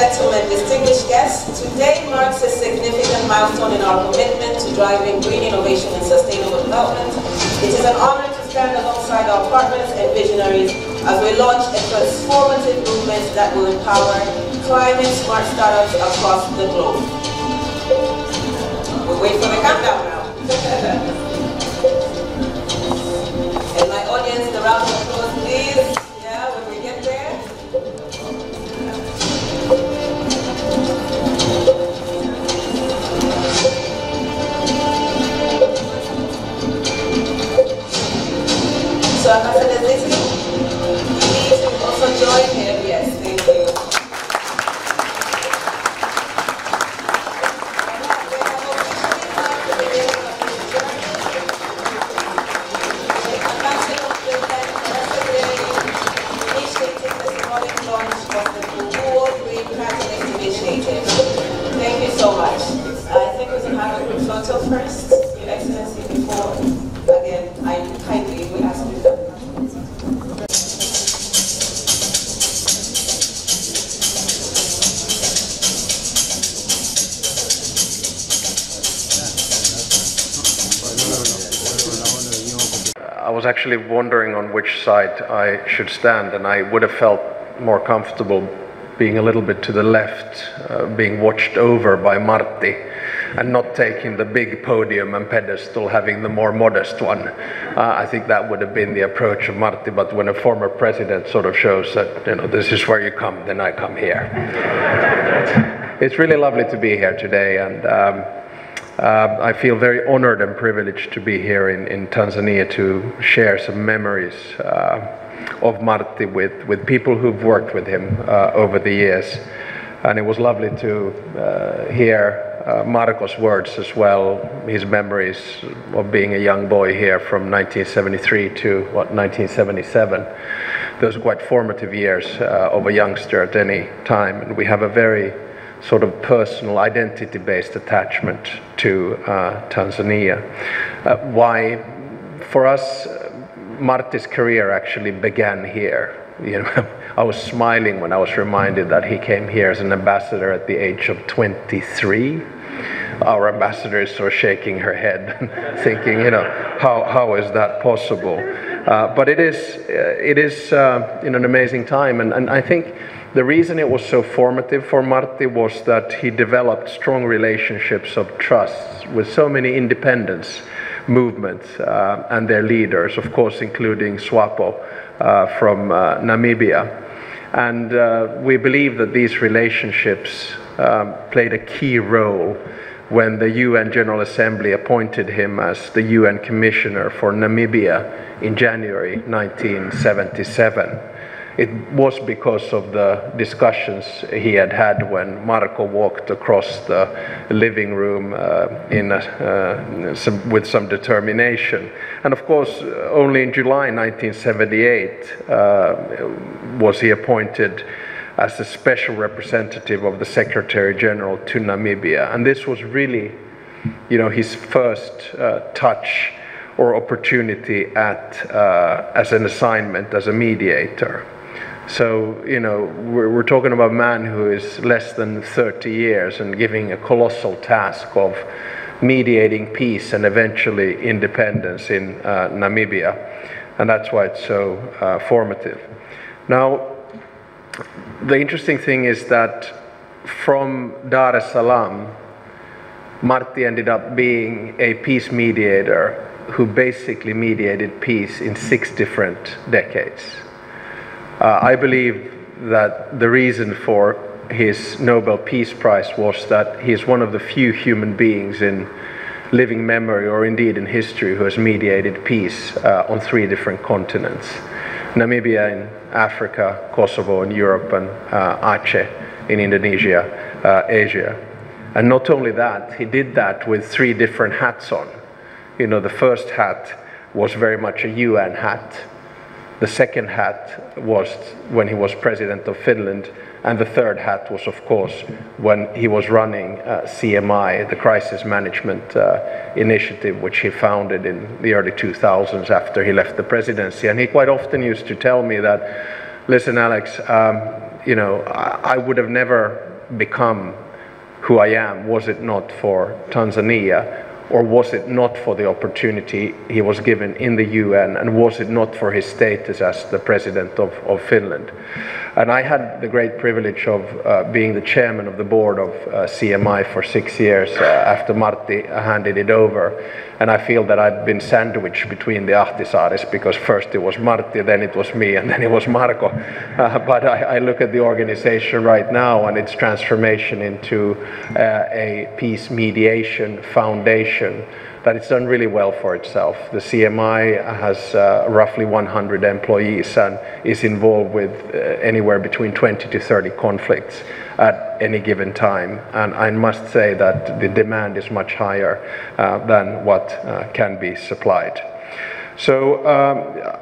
gentlemen, distinguished guests, today marks a significant milestone in our commitment to driving green innovation and sustainable development. It is an honor to stand alongside our partners and visionaries as we launch a transformative movement that will empower climate-smart startups across the globe. We'll wait for the countdown now. And my audience, the round of applause, please. Yeah, when we get there. So Ambassador Ziti, you need to also join him. Yes, thank you. Thank you so much. I think we can have a group photo first. Your Excellency, before, again, I kindly we ask you to. I was actually wondering on which side I should stand, and I would have felt more comfortable being a little bit to the left, being watched over by Martti, and not taking the big podium and pedestal, having the more modest one. I think that would have been the approach of Martti, but when a former president sort of shows that, you know, this is where you come, then I come here. It's really lovely to be here today, and I feel very honored and privileged to be here in Tanzania to share some memories of Martti with people who've worked with him over the years. And it was lovely to hear Marco's words as well, his memories of being a young boy here from 1973 to, 1977. Those are quite formative years of a youngster at any time, and we have a very sort of personal identity-based attachment to Tanzania. Why? For us, Martti's career actually began here. You know, I was smiling when I was reminded that he came here as an ambassador at the age of 23. Our ambassador is sort of shaking her head, thinking, you know, how is that possible? But it is an amazing time, and I think the reason it was so formative for Martti was that he developed strong relationships of trust with so many independence movements and their leaders, of course, including SWAPO from Namibia. And we believe that these relationships played a key role when the UN General Assembly appointed him as the UN Commissioner for Namibia in January 1977. It was because of the discussions he had had when Marco walked across the living room with some determination. And of course, only in July 1978 was he appointed as the special representative of the Secretary General to Namibia. And this was really, you know, his first touch or opportunity as an assignment as a mediator. So, you know, we're talking about a man who is less than 30 years and giving a colossal task of mediating peace and eventually independence in Namibia. And that's why it's so formative. Now, the interesting thing is that from Dar es Salaam, Martti ended up being a peace mediator who basically mediated peace in 6 different decades. I believe that the reason for his Nobel Peace Prize was that he is one of the few human beings in living memory or indeed in history who has mediated peace on 3 different continents. Namibia in Africa, Kosovo in Europe, and Aceh in Indonesia, Asia. And not only that, he did that with 3 different hats on. You know, the first hat was very much a UN hat. The second hat was when he was president of Finland, and the third hat was, of course, when he was running CMI, the Crisis Management Initiative, which he founded in the early 2000s after he left the presidency. And he quite often used to tell me that, listen, Alex, you know, I would have never become who I am was it not for Tanzania, or was it not for the opportunity he was given in the UN, and was it not for his status as the president of Finland. And I had the great privilege of being the chairman of the board of CMI for 6 years after Martti handed it over. And I feel that I've been sandwiched between the Ahtisaaris, because first it was Martti, then it was me, and then it was Marko. But I look at the organization right now and its transformation into a peace mediation foundation, that it's done really well for itself. The CMI has roughly 100 employees and is involved with anywhere between 20 to 30 conflicts at any given time. And I must say that the demand is much higher than what can be supplied. So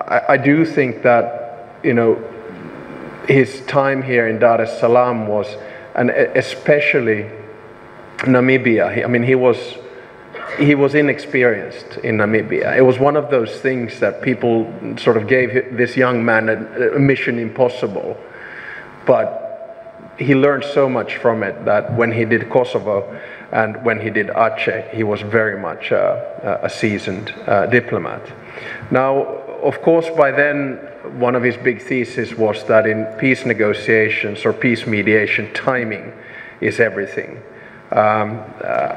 I do think that, you know, his time here in Dar es Salaam was, and especially Namibia, I mean, he was inexperienced in Namibia. It was one of those things that people sort of gave this young man a mission impossible. But he learned so much from it that when he did Kosovo and when he did Aceh, he was very much a seasoned diplomat. Now, of course, by then, one of his big theses was that in peace negotiations or peace mediation, timing is everything.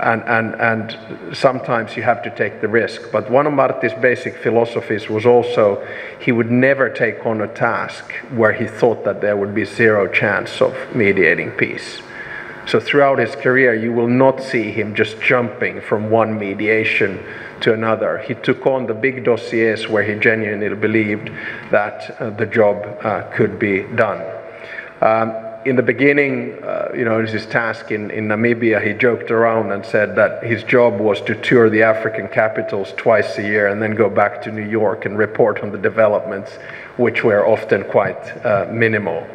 And sometimes you have to take the risk. But one of Martti's basic philosophies was also he would never take on a task where he thought that there would be zero chance of mediating peace. So throughout his career, you will not see him just jumping from one mediation to another. He took on the big dossiers where he genuinely believed that the job could be done. In the beginning, you know, his task in Namibia, he joked around and said that his job was to tour the African capitals twice a year and then go back to New York and report on the developments, which were often quite minimal.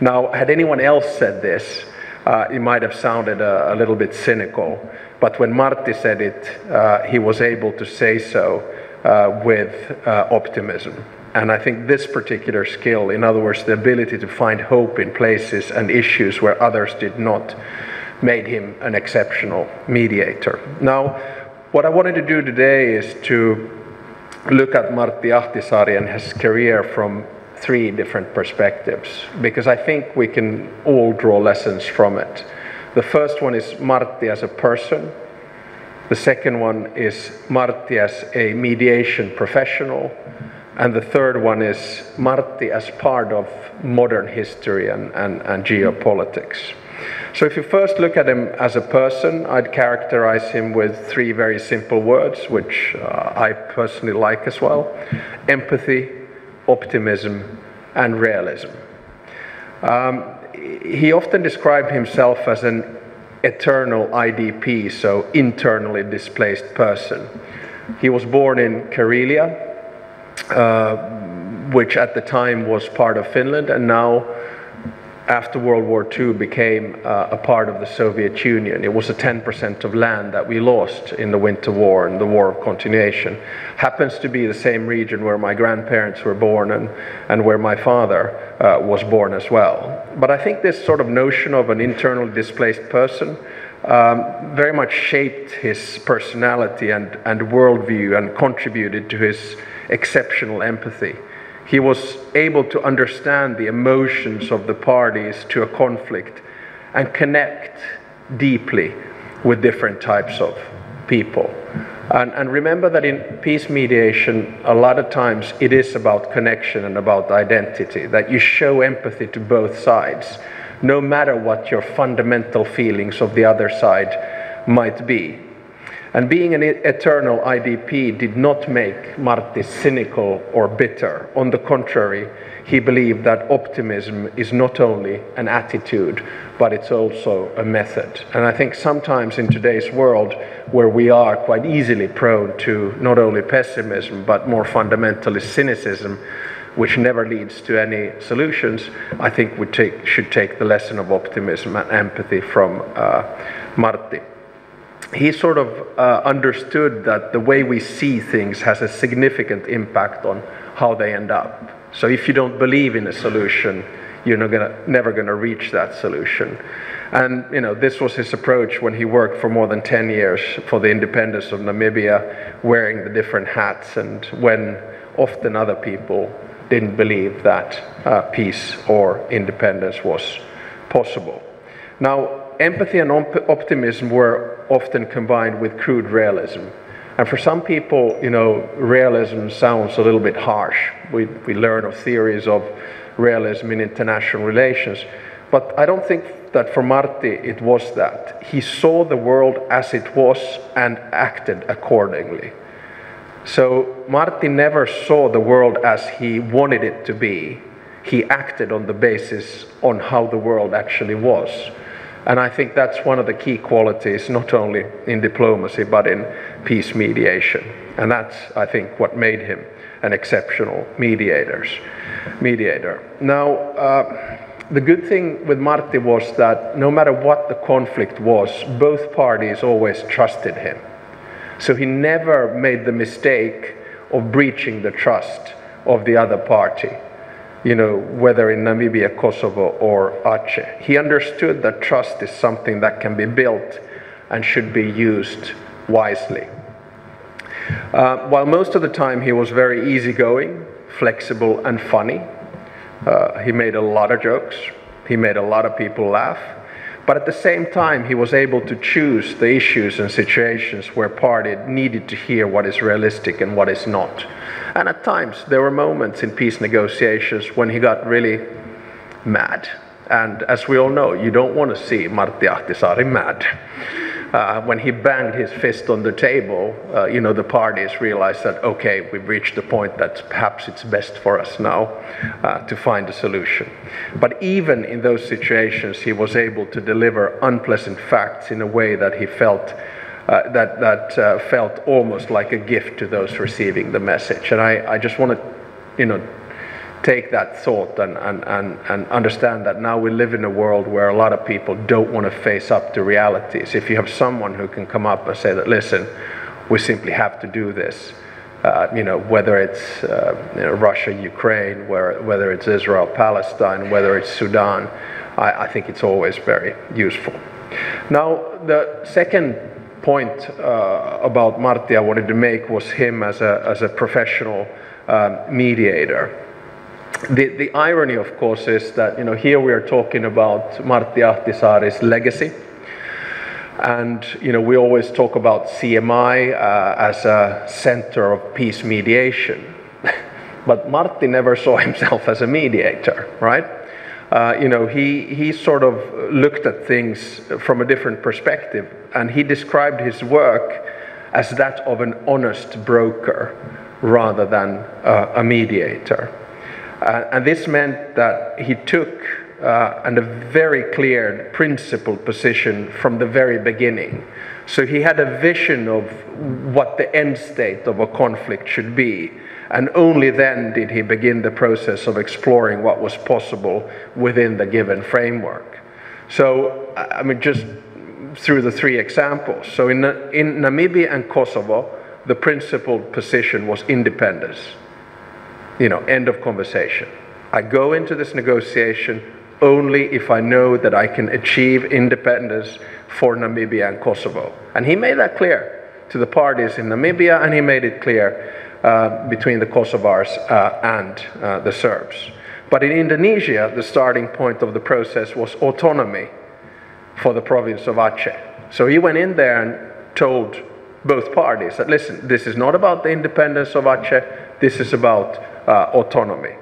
Now, had anyone else said this, it might have sounded a little bit cynical, but when Martti said it, he was able to say so with optimism. And I think this particular skill, in other words, the ability to find hope in places and issues where others did not, made him an exceptional mediator. Now, what I wanted to do today is to look at Martti Ahtisaari and his career from 3 different perspectives, because I think we can all draw lessons from it. The first one is Martti as a person. The second one is Martti as a mediation professional. And the third one is Martti as part of modern history and geopolitics. So if you first look at him as a person, I'd characterize him with 3 very simple words, which I personally like as well: empathy, optimism, and realism. He often described himself as an eternal IDP, so internally displaced person. He was born in Karelia, which at the time was part of Finland, and now, after World War II, became a part of the Soviet Union. It was 10% of land that we lost in the Winter War and the War of Continuation. Happens to be the same region where my grandparents were born and where my father was born as well. But I think this sort of notion of an internally displaced person very much shaped his personality and worldview and contributed to his exceptional empathy. He was able to understand the emotions of the parties to a conflict and connect deeply with different types of people. And remember that in peace mediation, a lot of times it is about connection and about identity, that you show empathy to both sides, no matter what your fundamental feelings of the other side might be. And being an eternal IDP did not make Martti cynical or bitter. On the contrary, he believed that optimism is not only an attitude, but it's also a method. And I think sometimes in today's world, where we are quite easily prone to not only pessimism, but more fundamentally cynicism, which never leads to any solutions, I think we should take the lesson of optimism and empathy from Martti. He sort of understood that the way we see things has a significant impact on how they end up. So if you don't believe in a solution, you're never going to reach that solution. And this was his approach when he worked for more than 10 years for the independence of Namibia, wearing the different hats, and when often other people didn't believe that peace or independence was possible. Now, empathy and optimism were often combined with crude realism. And for some people, realism sounds a little bit harsh. We learn of theories of realism in international relations. But I don't think that for Martti it was that. He saw the world as it was and acted accordingly. So Martti never saw the world as he wanted it to be. He acted on the basis on how the world actually was. And I think that's one of the key qualities, not only in diplomacy, but in peace mediation. And that's, I think, what made him an exceptional mediator. Now, the good thing with Martti was that no matter what the conflict was, both parties always trusted him. So he never made the mistake of breaching the trust of the other party, whether in Namibia, Kosovo, or Aceh. He understood that trust is something that can be built and should be used wisely. While most of the time he was very easygoing, flexible, and funny, he made a lot of jokes, he made a lot of people laugh, but at the same time he was able to choose the issues and situations where party needed to hear what is realistic and what is not. And at times there were moments in peace negotiations when he got really mad. And as we all know, you don't want to see Martti Ahtisaari mad. When he banged his fist on the table, the parties realized that, okay, we've reached the point that perhaps it's best for us now to find a solution. But even in those situations, he was able to deliver unpleasant facts in a way that he felt felt almost like a gift to those receiving the message. And I just want to, take that thought and understand that now we live in a world where a lot of people don't want to face up to realities. If you have someone who can come up and say that, listen, we simply have to do this, whether it's Russia, Ukraine, whether it's Israel, Palestine, whether it's Sudan, I think it's always very useful. Now, the second point about Martti I wanted to make was him as a professional mediator. The irony, of course, is that here we are talking about Martti Ahtisaari's legacy, and we always talk about CMI as a center of peace mediation, but Martti never saw himself as a mediator, right? He sort of looked at things from a different perspective, and he described his work as that of an honest broker rather than a mediator. And this meant that he took a very clear principled position from the very beginning. So he had a vision of what the end state of a conflict should be, and only then did he begin the process of exploring what was possible within the given framework. So, just through the three examples. So in Namibia and Kosovo, the principled position was independence. End of conversation. I go into this negotiation only if I know that I can achieve independence for Namibia and Kosovo. And he made that clear to the parties in Namibia, and he made it clear between the Kosovars and the Serbs. But in Indonesia, the starting point of the process was autonomy for the province of Aceh. So he went in there and told both parties that, listen, this is not about the independence of Aceh, this is about autonomy.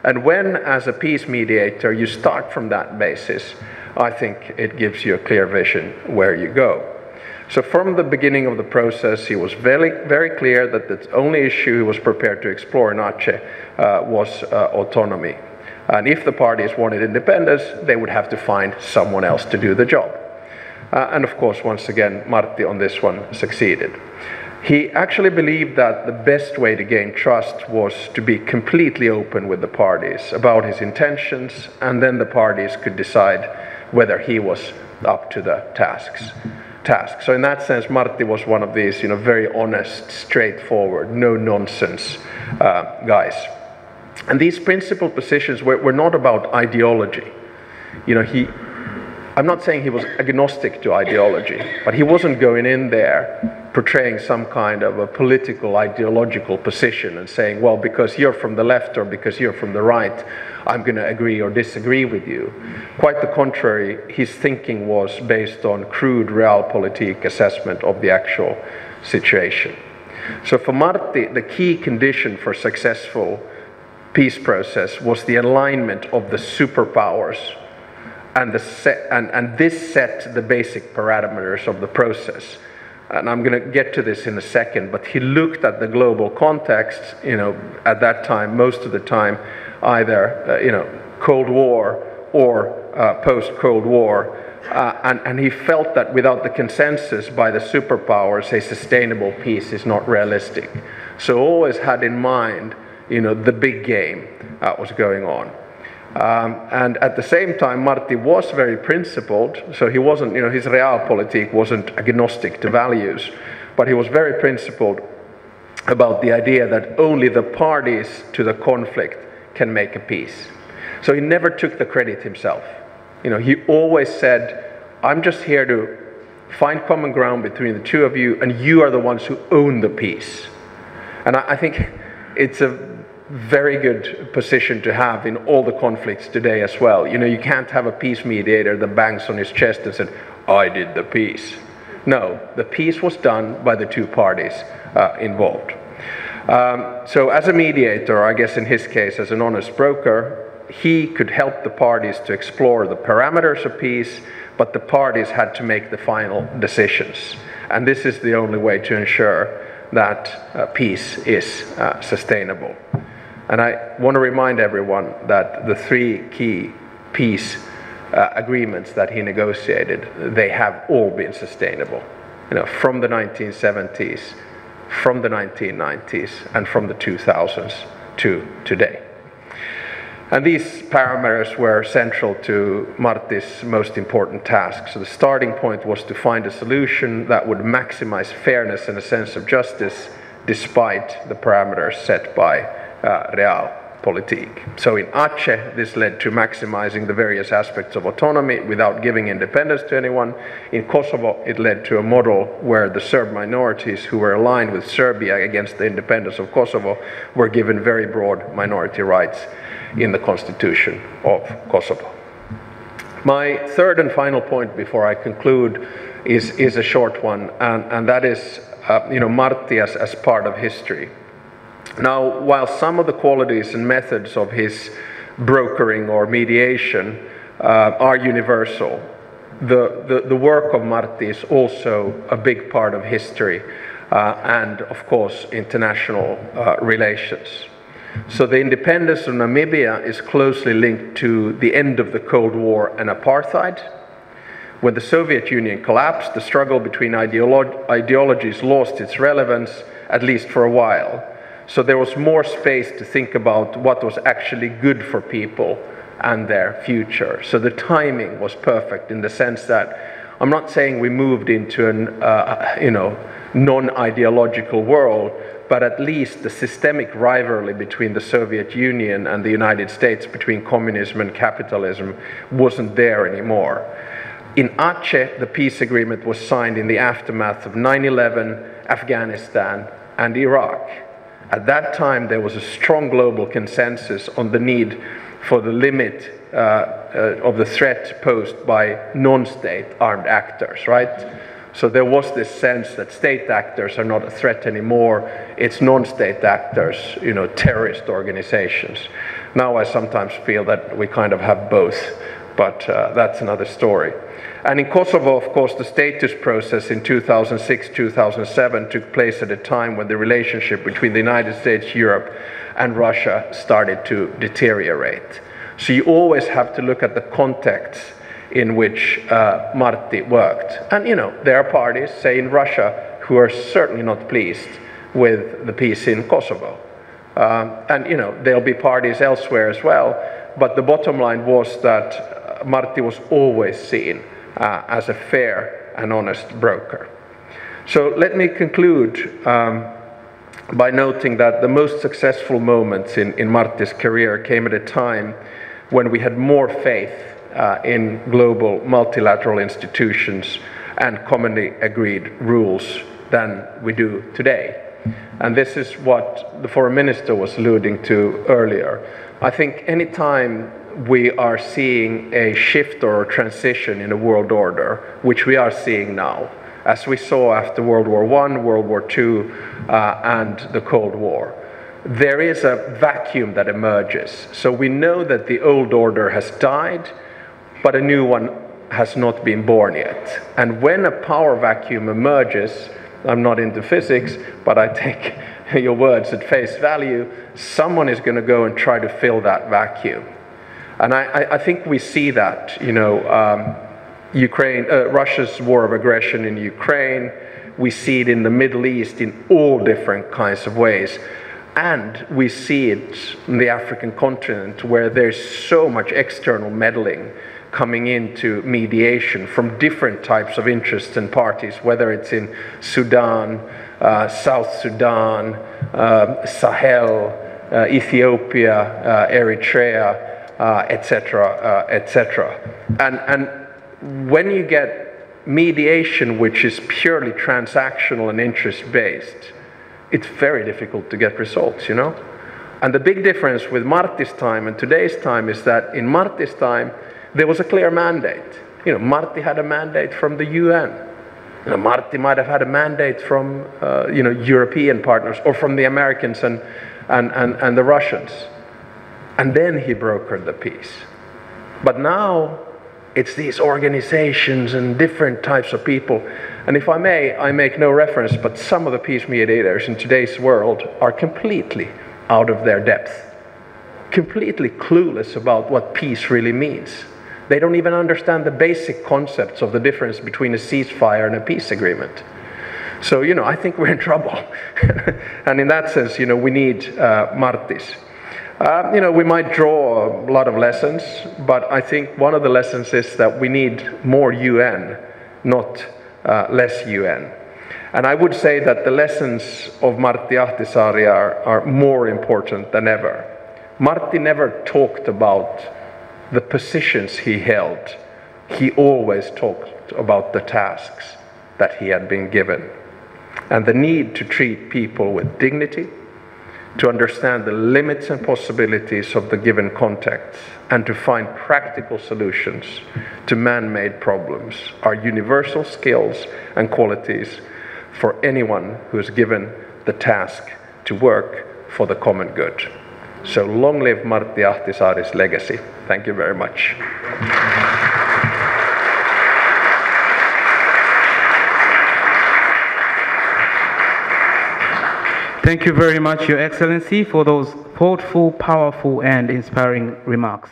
And when, as a peace mediator, you start from that basis, I think it gives you a clear vision where you go. So from the beginning of the process, he was very, very clear that the only issue he was prepared to explore in Aceh was autonomy. And if the parties wanted independence, they would have to find someone else to do the job. And of course, once again, Martti on this one succeeded. He actually believed that the best way to gain trust was to be completely open with the parties about his intentions, and then the parties could decide whether he was up to the task. So in that sense, Martti was one of these, very honest, straightforward, no-nonsense guys. And these principled positions were not about ideology. I'm not saying he was agnostic to ideology, but he wasn't going in there portraying some kind of a political, ideological position and saying, well, because you're from the left or because you're from the right, I'm going to agree or disagree with you. Quite the contrary, his thinking was based on crude realpolitik assessment of the actual situation. So for Martti, the key condition for successful peace process was the alignment of the superpowers, and this set the basic parameters of the process. And I'm going to get to this in a second, but he looked at the global context, at that time, most of the time, either, Cold War or post-Cold War, and he felt that without the consensus by the superpowers, a sustainable peace is not realistic. So always had in mind, the big game that was going on. And at the same time, Martti was very principled, so he wasn't, his realpolitik wasn't agnostic to values, but he was very principled about the idea that only the parties to the conflict can make a peace. So he never took the credit himself. He always said, I'm just here to find common ground between the two of you, and you are the ones who own the peace. And I think it's a very good position to have in all the conflicts today as well. You can't have a peace mediator that bangs on his chest and said, I did the peace. No, the peace was done by the two parties involved. So as a mediator, I guess in his case as an honest broker, he could help the parties to explore the parameters of peace, but the parties had to make the final decisions. And this is the only way to ensure that peace is sustainable. And I want to remind everyone that the three key peace agreements that he negotiated, they have all been sustainable. From the 1970s, from the 1990s, and from the 2000s to today. And these parameters were central to Martti's most important task. So the starting point was to find a solution that would maximize fairness and a sense of justice despite the parameters set by realpolitik. So in Aceh, this led to maximizing the various aspects of autonomy without giving independence to anyone. In Kosovo, it led to a model where the Serb minorities who were aligned with Serbia against the independence of Kosovo were given very broad minority rights in the constitution of Kosovo. My third and final point before I conclude is a short one, and that is Martti as part of history. Now, while some of the qualities and methods of his brokering or mediation are universal, the work of Martti is also a big part of history and, of course, international relations. So the independence of Namibia is closely linked to the end of the Cold War and apartheid. When the Soviet Union collapsed, the struggle between ideologies lost its relevance, at least for a while. So there was more space to think about what was actually good for people and their future. So the timing was perfect in the sense that I'm not saying we moved into an non-ideological world, but at least the systemic rivalry between the Soviet Union and the United States, between communism and capitalism, wasn't there anymore. In Aceh, the peace agreement was signed in the aftermath of 9/11, Afghanistan, and Iraq. At that time, there was a strong global consensus on the need for the limit of the threat posed by non-state armed actors, right? So there was this sense that state actors are not a threat anymore. It's non-state actors, terrorist organizations. Now I sometimes feel that we kind of have both, but that's another story. And in Kosovo, of course, the status process in 2006-2007 took place at a time when the relationship between the United States, Europe, and Russia started to deteriorate. So you always have to look at the context in which Martti worked. And there are parties, say in Russia, who are certainly not pleased with the peace in Kosovo. And there'll be parties elsewhere as well, but the bottom line was that Martti was always seen as a fair and honest broker. So let me conclude by noting that the most successful moments in Martti's career came at a time when we had more faith in global multilateral institutions and commonly agreed rules than we do today. And this is what the foreign minister was alluding to earlier. I think any time we are seeing a shift or a transition in a world order, which we are seeing now, as we saw after World War I, World War II, and the Cold War, there is a vacuum that emerges. So we know that the old order has died, but a new one has not been born yet. And when a power vacuum emerges, I'm not into physics, but I take your words at face value, someone is going to go and try to fill that vacuum. And I think we see that, you know, Russia's war of aggression in Ukraine, we see it in the Middle East in all different kinds of ways. And we see it in the African continent, where there's so much external meddling coming into mediation from different types of interests and parties, whether it's in Sudan, South Sudan, Sahel, Ethiopia, Eritrea, etc., etc. And when you get mediation which is purely transactional and interest-based, it's very difficult to get results, you know? And the big difference with Martti's time and today's time is that in Martti's time, there was a clear mandate. You know, Martti had a mandate from the UN. You know, Martti might have had a mandate from, you know, European partners or from the Americans and the Russians. And then he brokered the peace. But now, it's these organizations and different types of people. And if I may, I make no reference, but some of the peace mediators in today's world are completely out of their depth, completely clueless about what peace really means. They don't even understand the basic concepts of the difference between a ceasefire and a peace agreement. So, you know, I think we're in trouble. And in that sense, you know, we need Marttis. You know, we might draw a lot of lessons, but I think one of the lessons is that we need more UN, not less UN. And I would say that the lessons of Martti Ahtisaari are more important than ever. Martti never talked about the positions he held. He always talked about the tasks that he had been given and the need to treat people with dignity, to understand the limits and possibilities of the given context, and to find practical solutions to man-made problems are universal skills and qualities for anyone who is given the task to work for the common good. So long live Martti Ahtisaari's legacy. Thank you very much. Thank you very much, Your Excellency, for those thoughtful, powerful, and inspiring remarks.